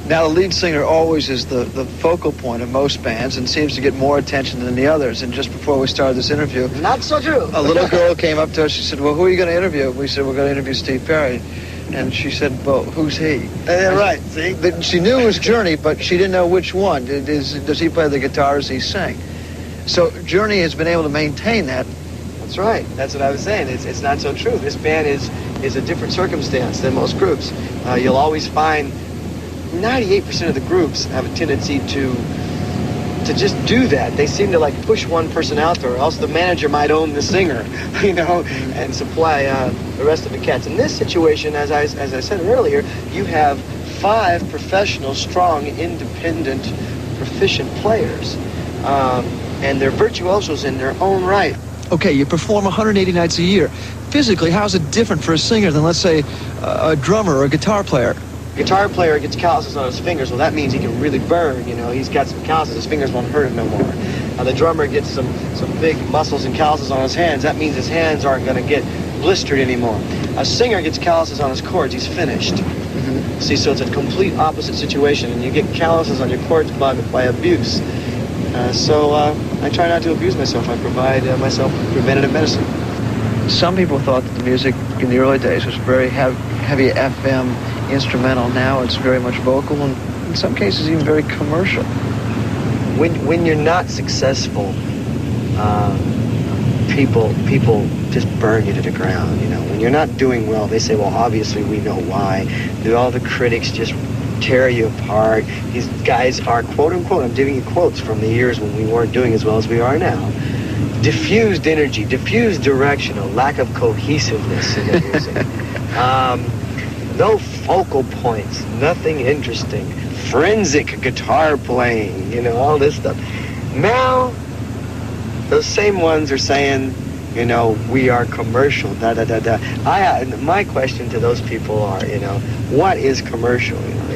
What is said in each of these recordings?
Now, the lead singer always is the focal point of most bands and seems to get more attention than the others. And just before we started this interview... Not so true. A little girl came up to us. She said, well, who are you going to interview? We said, we're going to interview Steve Perry. And she said, well, who's he? Right, see? She knew it was Journey, but she didn't know which one. Does he play the guitar or does he sing? So Journey has been able to maintain that. That's right. That's what I was saying. It's not so true. This band is a different circumstance than most groups. You'll always find 98% of the groups have a tendency to just do that. They seem to like push one person out there, or else the manager might own the singer, you know, and supply the rest of the cats. In this situation, as I said earlier, you have 5 professional, strong, independent, proficient players, and they're virtuosos in their own right. Okay, you perform 180 nights a year. Physically, how's it different for a singer than, let's say, a drummer or a guitar player? Guitar player gets calluses on his fingers. Well, that means he can really burn. You know, he's got some calluses. His fingers won't hurt him no more. The drummer gets some big muscles and calluses on his hands. That means his hands aren't going to get blistered anymore. A singer gets calluses on his cords. He's finished. Mm-hmm. See, so it's a complete opposite situation, and you get calluses on your cords by abuse. So I try not to abuse myself. I provide myself preventative medicine. Some people thought that the music in the early days was very heavy FM instrumental. Now it's very much vocal and in some cases even very commercial. When you're not successful, people just burn you to the ground. You know, when you're not doing well, they say, well, obviously we know why. All the critics just tear you apart. These guys are, quote unquote, I'm giving you quotes from the years when we weren't doing as well as we are now. Diffused energy, diffused direction, a lack of cohesiveness in the music. No focal points, nothing interesting. Forensic guitar playing, you know, all this stuff. Now, those same ones are saying, you know, we are commercial, da-da-da-da. My question to those people are, you know, what is commercial? You know,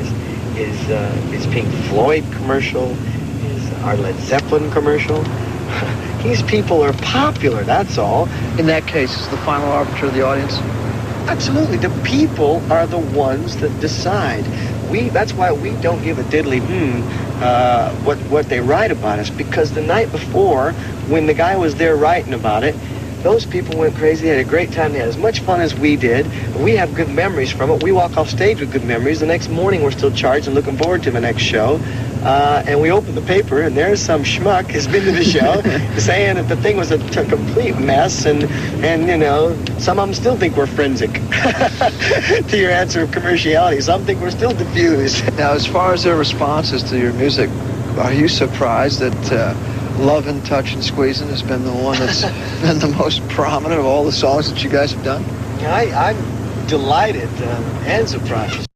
is Pink Floyd commercial? Are Led Zeppelin commercial? These people are popular, that's all. In that case, is the final arbiter of the audience? Absolutely. The people are the ones that decide. That's why we don't give a diddly what they write about us, because the night before, when the guy was there writing about it, those people went crazy. They had a great time. They had as much fun as we did. We have good memories from it. We walk off stage with good memories. The next morning, we're still charged and looking forward to the next show. And we open the paper, and there's some schmuck has been to the show saying that the thing was a complete mess, and you know, some of them still think we're forensic. To your answer of commerciality, some think we're still diffused. Now, as far as their responses to your music, are you surprised that Lovin', Touchin', Squeezin' has been the one that's been the most prominent of all the songs that you guys have done? I'm delighted and surprised.